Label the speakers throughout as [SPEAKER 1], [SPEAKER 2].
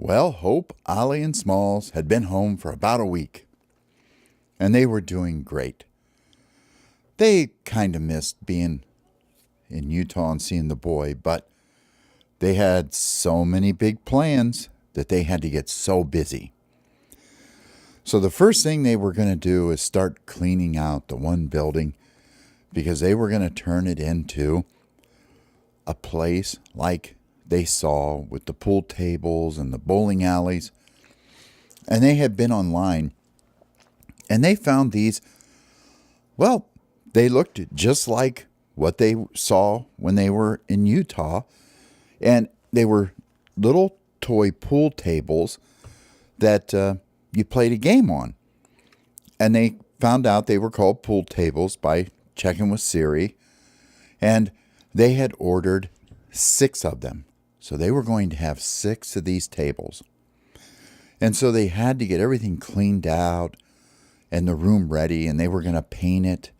[SPEAKER 1] Well, Hope, Ollie, and Smalls had been home for about a week, and they were doing great. They kind of missed being in Utah and seeing the boy, but they had so many big plans that they had to get so busy. So the first thing they were going to do is start cleaning out the one building because they were going to turn it into a place like they saw with the pool tables and the bowling alleys. And they had been online and they found these, well, they looked just like what they saw when they were in Utah. And they were little toy pool tables that you played a game on. And they found out they were called pool tables by checking with Siri. And they had ordered 6 of them. So they were going to have 6 of these tables. And so they had to get everything cleaned out and the room ready, and they were going to paint it.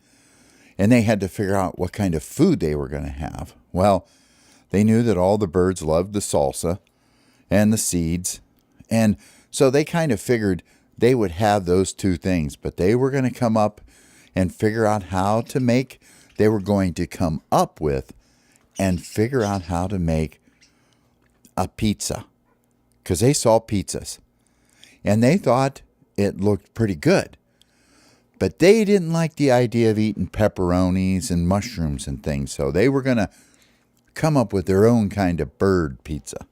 [SPEAKER 1] And they had to figure out what kind of food they were going to have. Well, they knew that all the birds loved the salsa and the seeds. And so they kind of figured they would have those 2 things, but they were going to come up and figure out how to make, they were going to come up with and figure out how to make a pizza, because they saw pizzas and they thought it looked pretty good, but they didn't like the idea of eating pepperonis and mushrooms and things. So they were going to come up with their own kind of bird pizza.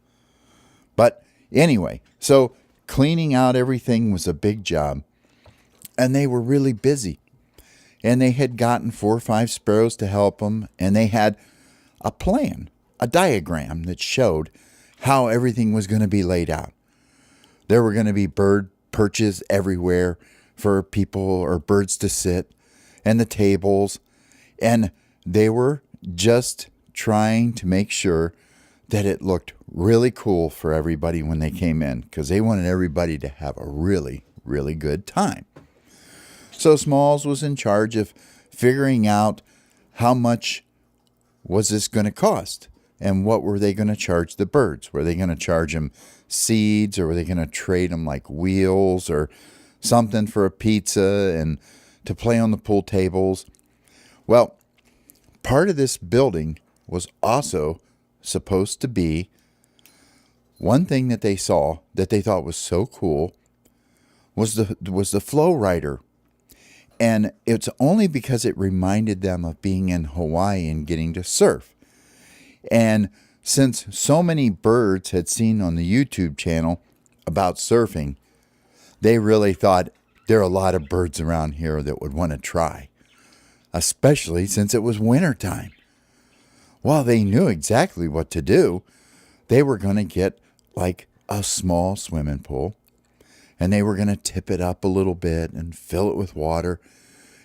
[SPEAKER 1] But anyway, so cleaning out everything was a big job, and they were really busy, and they had gotten 4 or 5 sparrows to help them, and they had a plan, a diagram that showed how everything was going to be laid out. There were going to be bird perches everywhere for people or birds to sit, and the tables, and they were just trying to make sure that it looked really cool for everybody when they came in, because they wanted everybody to have a really, really good time. So Smalls was in charge of figuring out how much was this going to cost. And what were they going to charge the birds? Were they going to charge them seeds, or were they going to trade them like wheels or something for a pizza and to play on the pool tables? Well, part of this building was also supposed to be one thing that they saw that they thought was so cool was the flow rider. And it's only because it reminded them of being in Hawaii and getting to surf. And since so many birds had seen on the YouTube channel about surfing, they really thought there are a lot of birds around here that would want to try, especially since it was wintertime. Well, they knew exactly what to do. They were going to get like a small swimming pool, and they were going to tip it up a little bit and fill it with water,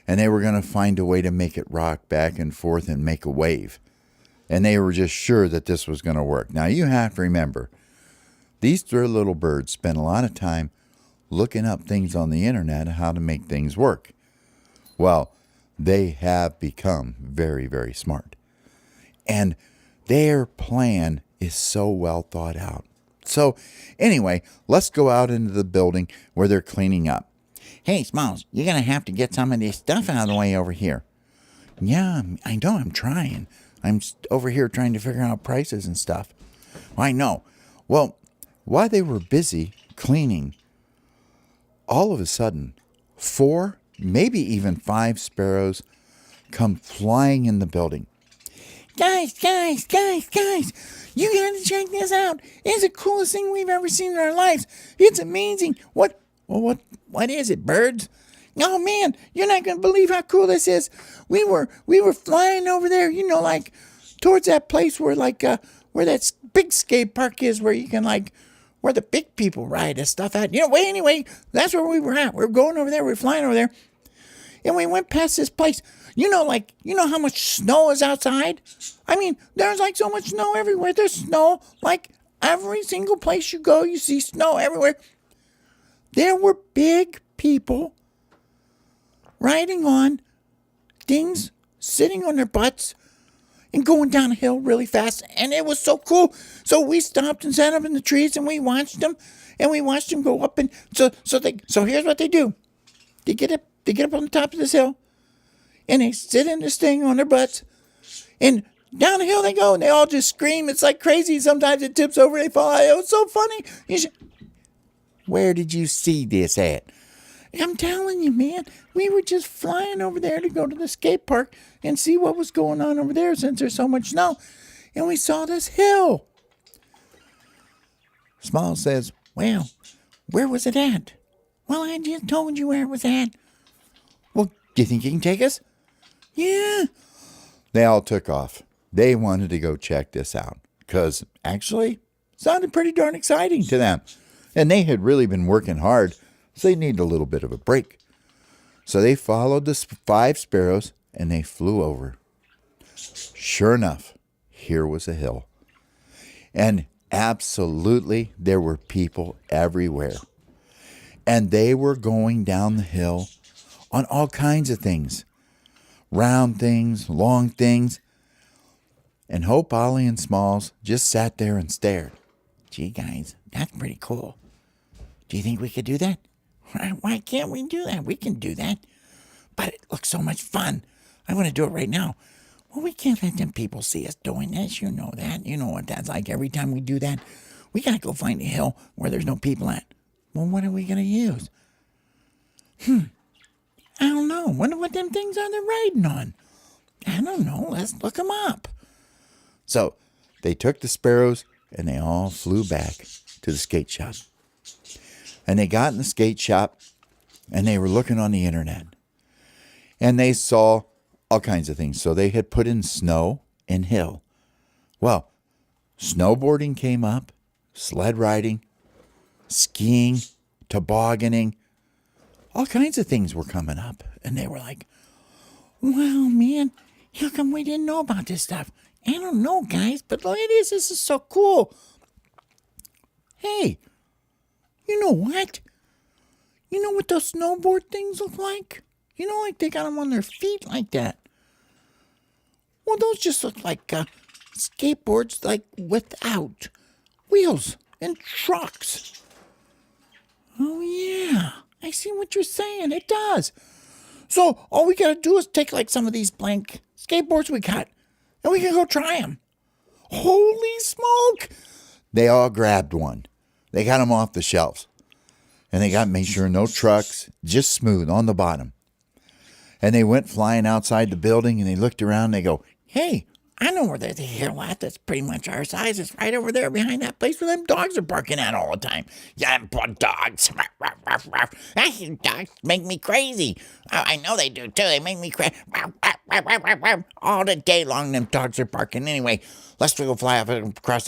[SPEAKER 1] and they were going to find a way to make it rock back and forth and make a wave. And they were just sure that this was going to work. Now, you have to remember, these 3 little birds spent a lot of time looking up things on the internet on how to make things work. Well, they have become very, very smart. And their plan is so well thought out. So anyway, let's go out into the building where they're cleaning up. Hey, Smalls, you're going to have to get some of this stuff out of the way over here. Yeah, I know, I'm trying. I'm over here trying to figure out prices and stuff. I know. Well, while they were busy cleaning, all of a sudden, 4, maybe even 5 sparrows come flying in the building. Guys, you gotta check this out. It's the coolest thing we've ever seen in our lives. It's amazing. What is it, birds? Oh man, you're not gonna believe how cool this is. We were flying over there, like towards that place where where that big skate park is, where you can where the big people ride and stuff at. Anyway, that's where we were at. We were going over there, we were flying over there. And we went past this place. You know how much snow is outside? I mean, there's so much snow everywhere. There's snow every single place you go, you see snow everywhere. There were big people riding on things, sitting on their butts
[SPEAKER 2] and going down a hill really fast, and it was so cool. So we stopped and sat up in the trees, and we watched them, go up. And so here's what they do: they get up on the top of this hill, and they sit in this thing on their butts, and down the hill they go, and they all just scream. It's like crazy. Sometimes it tips over, they fall. It was so funny. Where did you see this at? I'm telling you, man, we were just flying over there to go to the skate park and see what was going on over there since there's so much snow. And we saw this hill. Smalls says, well, where was it at? Well, I just told you where it was at. Well, do you think you can take us? Yeah.
[SPEAKER 1] They all took off. They wanted to go check this out because actually it sounded pretty darn exciting to them. And they had really been working hard, so they needed a little bit of a break. So they followed the 5 sparrows and they flew over. Sure enough, here was a hill. And absolutely, there were people everywhere. And they were going down the hill on all kinds of things. Round things, long things. And Hope, Ollie, and Smalls just sat there and stared.
[SPEAKER 2] Gee, guys, that's pretty cool. Do you think we could do that? Why can't we do that? We can do that. But it looks so much fun. I want to do it right now. Well, we can't let them people see us doing this. You know that. You know what that's like. Every time we do that, we got to go find a hill where there's no people at. Well, what are we going to use? I don't know. Wonder what them things are they're riding on. I don't know. Let's look them up.
[SPEAKER 1] So they took the sparrows and they all flew back to the skate shop. And they got in the skate shop and they were looking on the internet. And they saw all kinds of things. So they had put in snow and hill. Well, snowboarding came up, sled riding, skiing, tobogganing. All kinds of things were coming up. And they were like, well, man, how come we didn't know about this stuff? I don't know, guys, but look at this. This is so cool. Hey, you know what? You know what those snowboard things look like? You know, like they got them on their feet like that. Well, those just look like skateboards, like without wheels and trucks. Oh, yeah. I see what you're saying. It does. So all we got to do is take like some of these blank skateboards we got, and we can go try them. Holy smoke! They all grabbed one. They got them off the shelves. And they got made sure no trucks, just smooth on the bottom. And they went flying outside the building and they looked around and they go, hey, I know where there's a hill at that's pretty much our size. It's right over there behind that place where them dogs are barking at all the time. Yeah, poor dogs. Dogs make me crazy. I know they do too. They make me crazy. All the day long them dogs are barking. Anyway, let's go fly up across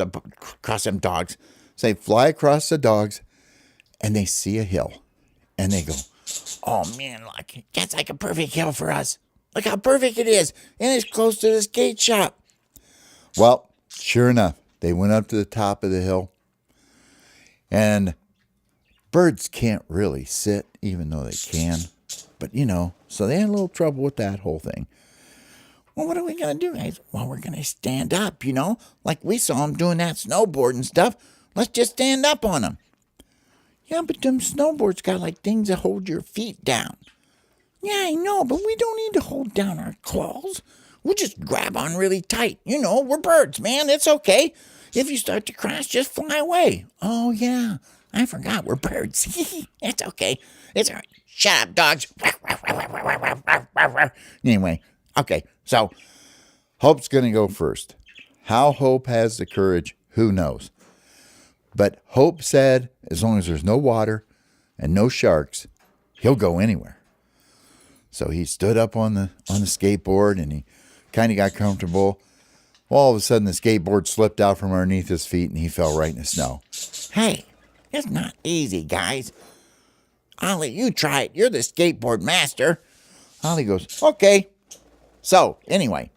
[SPEAKER 1] them dogs. So they fly across the dogs and they see a hill. And they go, oh man, look, that's like a perfect hill for us. Look how perfect it is. And it's close to the skate shop. Well, sure enough, they went up to the top of the hill. And birds can't really sit, even though they can. But, you know, so they had a little trouble with that whole thing. Well, what are we going to do, guys? Well, we're going to stand up, you know, like we saw them doing that snowboard and stuff. Let's just stand up on them. Yeah, but them snowboards got like things that hold your feet down. Yeah, I know, but we don't need to hold down our claws. We'll just grab on really tight. You know, we're birds, man. It's okay. If you start to crash, just fly away. Oh, yeah. I forgot we're birds. It's okay. It's all right. Shut up, dogs. Anyway, okay. So, Hope's going to go first. How Hope has the courage, who knows? But Hope said as long as there's no water and no sharks, he'll go anywhere. So he stood up on the skateboard and he kind of got comfortable. Well, all of a sudden the skateboard slipped out from underneath his feet and he fell right in the snow. Hey, it's not easy, guys. Ollie, you try it. You're the skateboard master. Ollie goes, okay. So, anyway,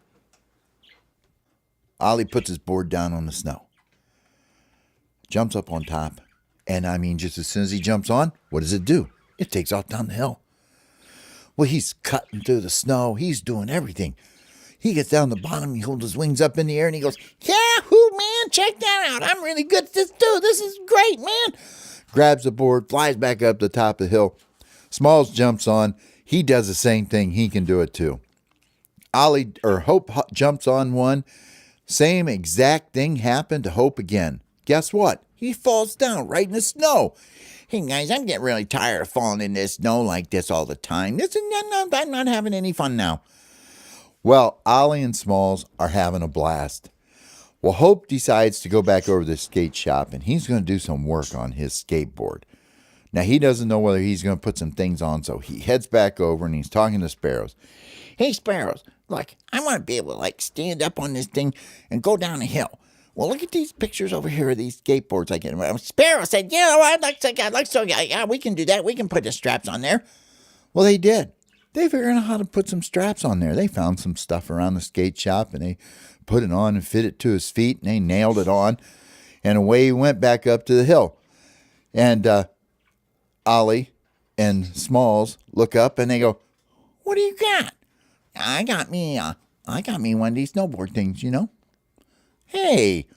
[SPEAKER 1] Ollie puts his board down on the snow. Jumps up on top. And I mean, just as soon as he jumps on, what does it do? It takes off down the hill. Well, he's cutting through the snow. He's doing everything.
[SPEAKER 2] He gets down the bottom, he holds his wings up in the air, and he goes, Yahoo, man, check that out. I'm really good at this, too. This is great, man. Grabs the board, flies back up the top of the hill. Smalls jumps on. He does the same thing. He can do it, too. Hope jumps on one. Same exact thing happened to Hope again. Guess what? He falls down right in the snow. Hey, guys, I'm getting really tired of falling in this snow like this all the time. I'm not having any fun now. Well, Ollie and Smalls are having a blast. Well, Hope decides to go back over to the skate shop, and he's going to do some work on his skateboard. Now, he doesn't know whether he's going to put some things on, so he heads back over, and he's talking to Sparrows. Hey, Sparrows, look, I want to be able to, stand up on this thing and go down a hill. Well, look at these pictures over here of these skateboards I get. Sparrow said, yeah, we can do that. We can put the straps on there. Well, they did. They figured out how to put some straps on there. They found some stuff around the skate shop, and they put it on and fit it to his feet, and they nailed it on, and away he went back up to the hill. And Ollie and Smalls look up, and they go, what do you got? I got me one of these snowboard things, Hey,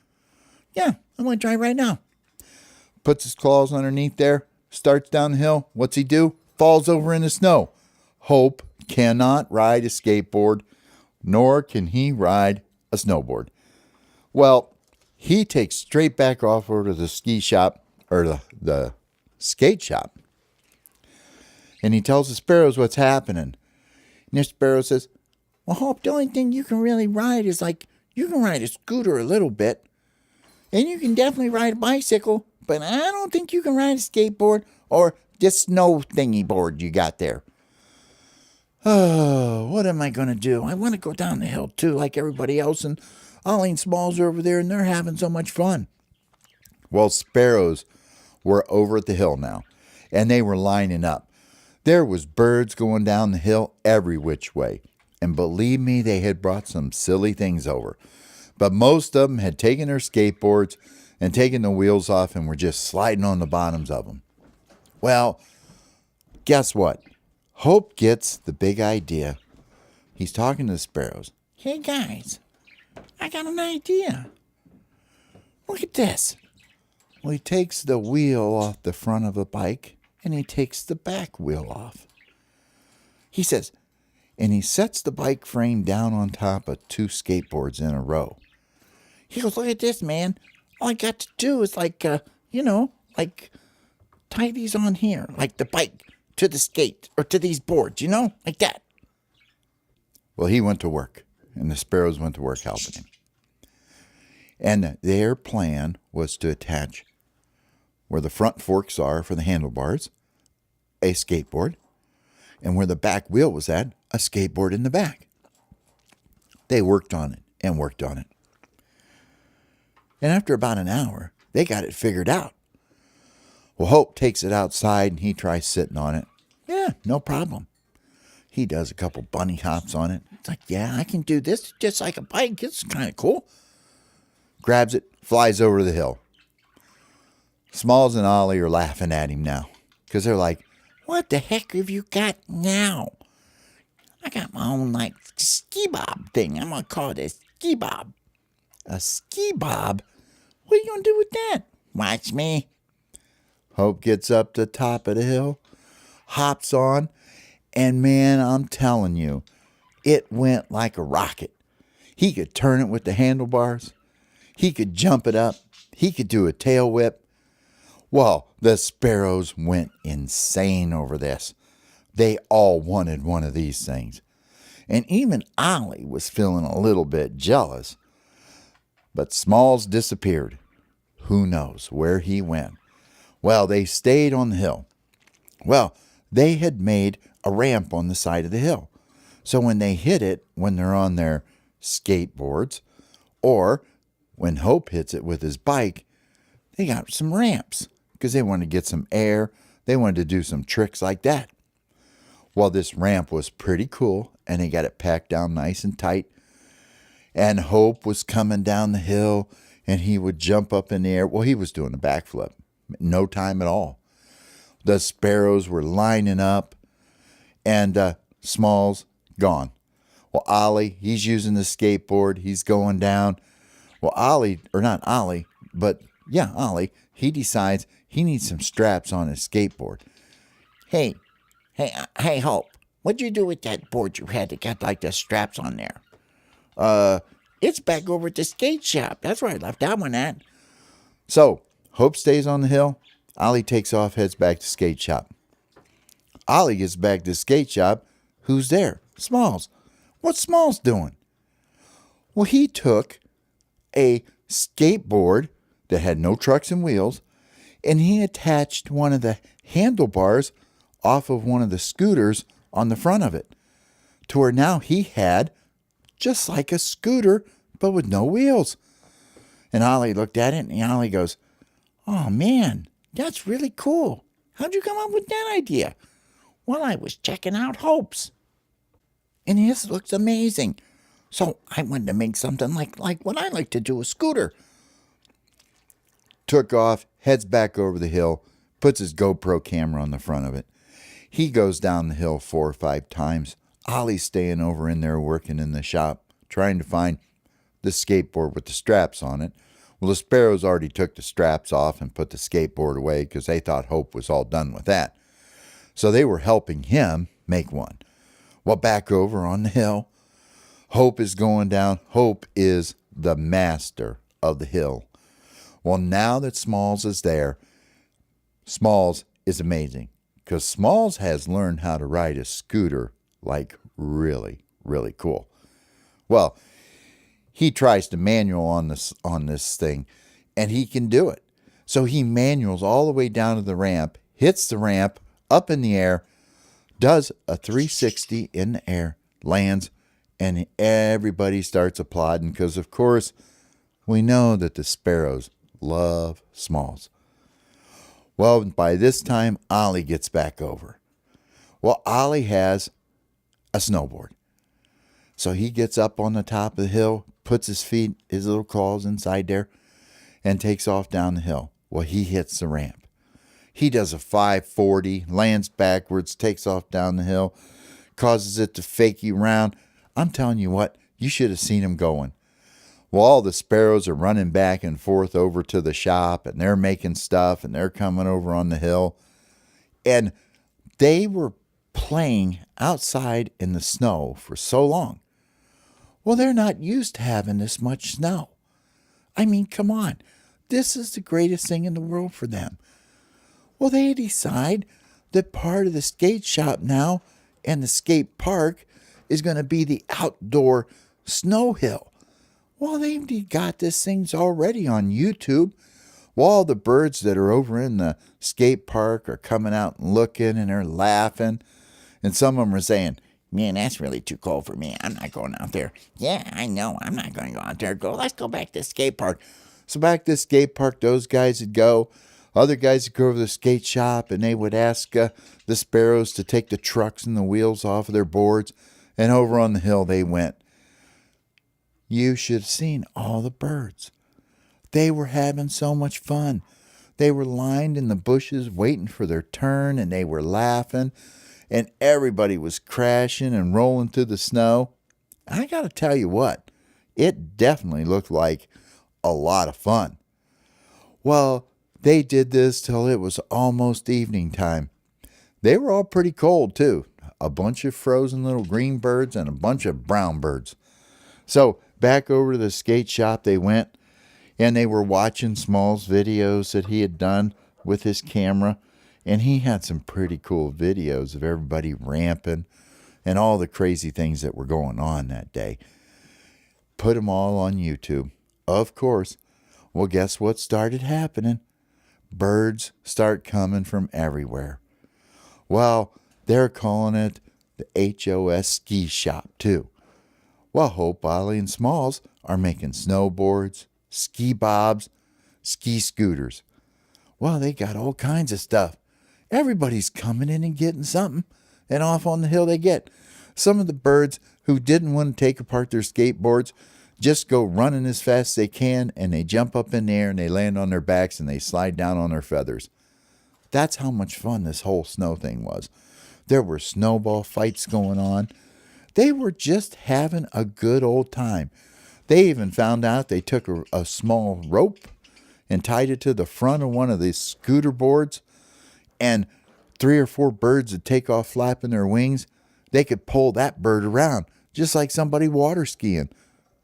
[SPEAKER 2] yeah, I'm going to try right now. Puts his claws underneath there, starts down the hill. What's he do? Falls over in the snow. Hope cannot ride a skateboard, nor can he ride a snowboard. Well, he takes straight back off over to the ski shop, or the skate shop, and he tells the Sparrows what's happening. And the Sparrow says, well, Hope, the only thing you can really ride is you can ride a scooter a little bit, and you can definitely ride a bicycle, but I don't think you can ride a skateboard or this snow thingy board you got there. Oh, what am I going to do? I want to go down the hill too, like everybody else, and Ollie and Smalls are over there, and they're having so much fun. Well, Sparrows were over at the hill now, and they were lining up. There was birds going down the hill every which way. And believe me, they had brought some silly things over. But most of them had taken their skateboards and taken the wheels off and were just sliding on the bottoms of them. Well, guess what? Hope gets the big idea. He's talking to the Sparrows. Hey, guys, I got an idea. Look at this. Well, he takes the wheel off the front of a bike, and he takes the back wheel off. He says, and he sets the bike frame down on top of two skateboards in a row. He goes, look at this, man. All I got to do is tie these on here, like the bike to the skate, or to these boards, like that. Well, he went to work, and the Sparrows went to work helping him. And their plan was to attach where the front forks are for the handlebars, a skateboard, and where the back wheel was at, a skateboard in the back. They worked on it and worked on it. And after about an hour, they got it figured out. Well, Hope takes it outside and he tries sitting on it. Yeah, no problem. He does a couple bunny hops on it. It's like, yeah, I can do this just like a bike. It's kind of cool. Grabs it, flies over the hill. Smalls and Ollie are laughing at him now because they're like, what the heck have you got now? I got my own, ski bob thing. I'm going to call it a ski bob. A ski bob? What are you going to do with that? Watch me. Hope gets up to the top of the hill, hops on, and man, I'm telling you, it went like a rocket. He could turn it with the handlebars. He could jump it up. He could do a tail whip. Well, the Sparrows went insane over this. They all wanted one of these things. And even Ollie was feeling a little bit jealous. But Smalls disappeared. Who knows where he went? Well, they stayed on the hill. Well, they had made a ramp on the side of the hill. So when they hit it, when they're on their skateboards, or when Hope hits it with his bike, they got some ramps because they wanted to get some air. They wanted to do some tricks like that. Well, this ramp was pretty cool, and they got it packed down nice and tight. And Hope was coming down the hill, and he would jump up in the air. Well, he was doing a backflip. No time at all. The Sparrows were lining up, and Smalls gone.
[SPEAKER 1] Well, Ollie, he's using the skateboard. He's going down. Well, Ollie, or not Ollie, but yeah, Ollie, he decides he needs some straps on his skateboard.
[SPEAKER 2] Hey, Hope, what'd you do with that board you had that got like the straps on there? It's back over at the skate shop. That's where I left that one at.
[SPEAKER 1] So, Hope stays on the hill. Ollie takes off, heads back to skate shop. Ollie gets back to the skate shop. Who's there? Smalls. What's Smalls doing? Well, he took a skateboard that had no trucks and wheels, and he attached one of the handlebars off of one of the scooters on the front of it, to where now he had just like a scooter, but with no wheels. And Ollie looked at it, and Ollie goes, "Oh, man, that's really cool. How'd you come up with that idea?" "Well, I was checking out Hope's, and his looks amazing. So I wanted to make something like what I like to do, a scooter." Took off, heads back over the hill, puts his GoPro camera on the front of it. He goes down the hill 4 or 5 times. Ollie's staying over in there working in the shop, trying to find the skateboard with the straps on it. Well, the Sparrows already took the straps off and put the skateboard away because they thought Hope was all done with that. So they were helping him make one. Well, back over on the hill, Hope is going down. Hope is the master of the hill. Well, now that Smalls is there, Smalls is amazing because Smalls has learned how to ride a scooter like really, really cool. Well, he tries to manual on this thing, and he can do it. So he manuals all the way down to the ramp, hits the ramp, up in the air, does a 360 in the air, lands, and everybody starts applauding because, of course, we know that the Sparrows love Smalls. Well, by this time, Ollie gets back over. Well, Ollie has a snowboard. So he gets up on the top of the hill, puts his feet, his little claws inside there, and takes off down the hill. Well, he hits the ramp. He does a 540, lands backwards, takes off down the hill, causes it to fakey round. I'm telling you what, you should have seen him going. Well, all the Sparrows are running back and forth over to the shop, and they're making stuff, and they're coming over on the hill. And they were playing outside in the snow for so long. Well, they're not used to having this much snow. I mean, come on. This is the greatest thing in the world for them. Well, they decide that part of the skate shop now and the skate park is going to be the outdoor snow hill. Well, they've got this thing's already on YouTube. Well, all the birds that are over in the skate park are coming out and looking, and they're laughing. And some of them are saying, "Man, that's really too cold for me. I'm not going out there." "Yeah, I know. I'm not going to go out there. Let's go back to the skate park." So back to the skate park, those guys would go. Other guys would go over to the skate shop, and they would ask the Sparrows to take the trucks and the wheels off of their boards. And over on the hill they went. You should have seen all the birds. They were having so much fun. They were lined in the bushes waiting for their turn, and they were laughing. And everybody was crashing and rolling through the snow. I got to tell you what, it definitely looked like a lot of fun. Well, they did this till it was almost evening time. They were all pretty cold, too. A bunch of frozen little green birds and a bunch of brown birds. So back over to the skate shop they went, and they were watching Small's videos that he had done with his camera. And he had some pretty cool videos of everybody ramping and all the crazy things that were going on that day. Put them all on YouTube. Of course. Well, guess what started happening? Birds start coming from everywhere. Well, they're calling it the HOS Ski Shop, too. Well, Hope, Ollie, and Smalls are making snowboards, ski bobs, ski scooters. Well, they got all kinds of stuff. Everybody's coming in and getting something, and off on the hill they get. Some of the birds who didn't want to take apart their skateboards just go running as fast as they can, and they jump up in the air, and they land on their backs, and they slide down on their feathers. That's how much fun this whole snow thing was. There were snowball fights going on. They were just having a good old time. They even found out they took a small rope and tied it to the front of one of these scooter boards, and 3 or 4 birds would take off flapping their wings. They could pull that bird around just like somebody water skiing.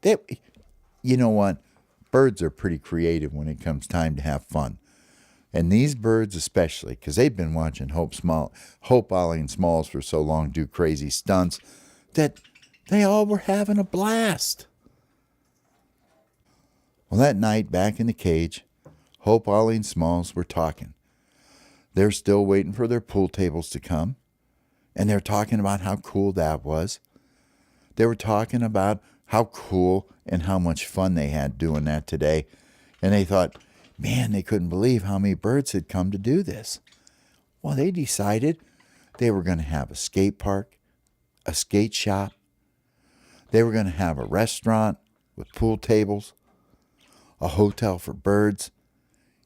[SPEAKER 1] You know what? Birds are pretty creative when it comes time to have fun. And these birds especially, because they've been watching Hope, Ollie, and Smalls for so long do crazy stunts, that they all were having a blast. Well, that night back in the cage, Hope, Ollie, and Smalls were talking. They're still waiting for their pool tables to come, and they're talking about how cool that was. They were talking about how cool and how much fun they had doing that today. And they thought, man, they couldn't believe how many birds had come to do this. Well, they decided they were going to have a skate park, a skate shop. They were going to have a restaurant with pool tables, a hotel for birds,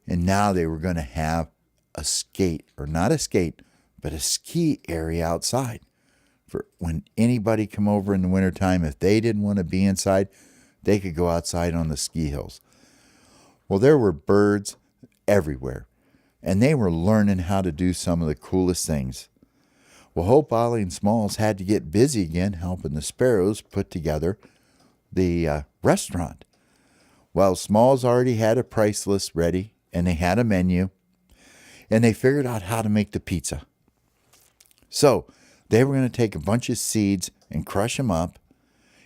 [SPEAKER 1] and now they were going to have a skate, or not a skate, but a ski area outside. For when anybody come over in the wintertime, if they didn't want to be inside, they could go outside on the ski hills. Well, there were birds everywhere, and they were learning how to do some of the coolest things. Well, Hope, Ollie, and Smalls had to get busy again helping the sparrows put together the restaurant. Well, Smalls already had a price list ready, and they had a menu, and they figured out how to make the pizza. So they were going to take a bunch of seeds and crush them up,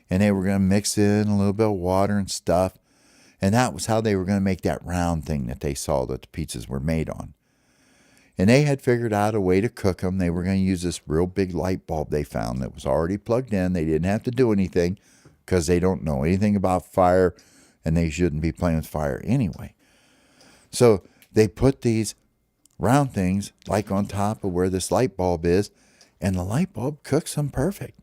[SPEAKER 1] and they were going to mix in a little bit of water and stuff, and that was how they were going to make that round thing that they saw that the pizzas were made on. And they had figured out a way to cook them. They were going to use this real big light bulb they found that was already plugged in. They didn't have to do anything because they don't know anything about fire, and they shouldn't be playing with fire anyway. So they put these round things like on top of where this light bulb is, and the light bulb cooks them perfect.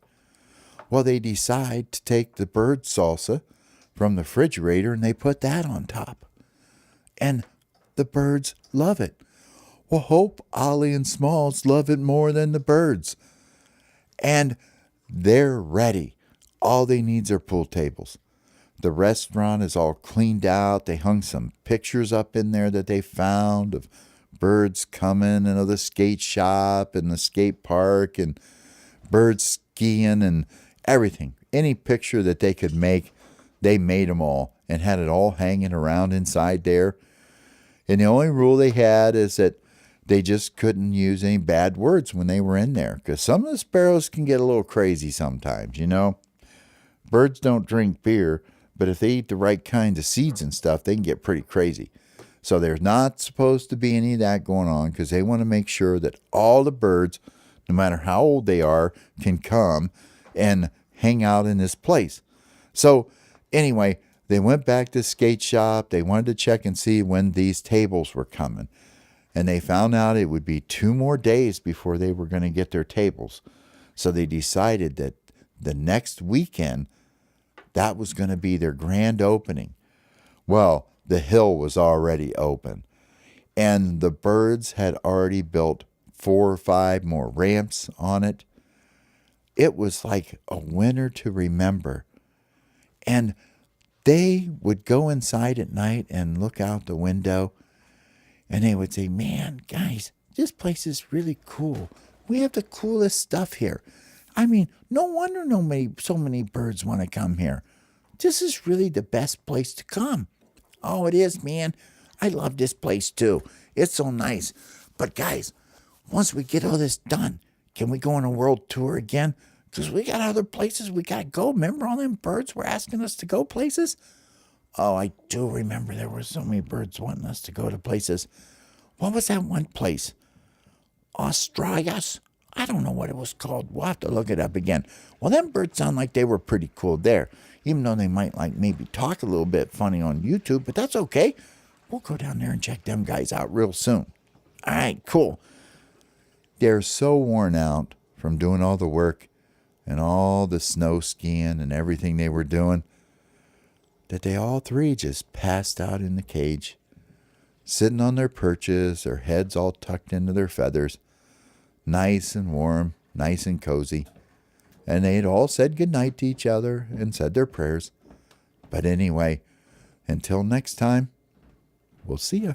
[SPEAKER 1] Well, they decide to take the bird salsa from the refrigerator and they put that on top. And the birds love it. Well, Hope, Ollie, and Smalls love it more than the birds. And they're ready. All they need are pool tables. The restaurant is all cleaned out. They hung some pictures up in there that they found of birds coming, and of the skate shop and the skate park and birds skiing and everything. Any picture that they could make, they made them all and had it all hanging around inside there. And the only rule they had is that they just couldn't use any bad words when they were in there, because some of the sparrows can get a little crazy sometimes, you know. Birds don't drink beer, but if they eat the right kinds of seeds and stuff, they can get pretty crazy. So there's not supposed to be any of that going on, because they want to make sure that all the birds, no matter how old they are, can come and hang out in this place. So anyway, they went back to the skate shop. They wanted to check and see when these tables were coming. And they found out it would be 2 more days before they were going to get their tables. So they decided that the next weekend, that was going to be their grand opening. Well, the hill was already open, and the birds had already built 4 or 5 more ramps on it. It was like a winter to remember. And they would go inside at night and look out the window, and they would say, man, guys, this place is really cool. We have the coolest stuff here. I mean, no wonder so many birds want to come here. This is really the best place to come. Oh, it is, man. I love this place too. It's so nice. But guys, once we get all this done, can we go on a world tour again? Because we got other places we got to go. Remember all them birds were asking us to go places? Oh, I do remember there were so many birds wanting us to go to places. What was that one place? Australias? I don't know what it was called. We'll have to look it up again. Well, them birds sound like they were pretty cool there, even though they might like maybe talk a little bit funny on YouTube, but that's okay. We'll go down there and check them guys out real soon. All right, cool. They're so worn out from doing all the work and all the snow skiing and everything they were doing that they all 3 just passed out in the cage, sitting on their perches, their heads all tucked into their feathers, nice and warm, nice and cozy. and they'd all said good night to each other and said their prayers. But anyway, until next time, we'll see ya.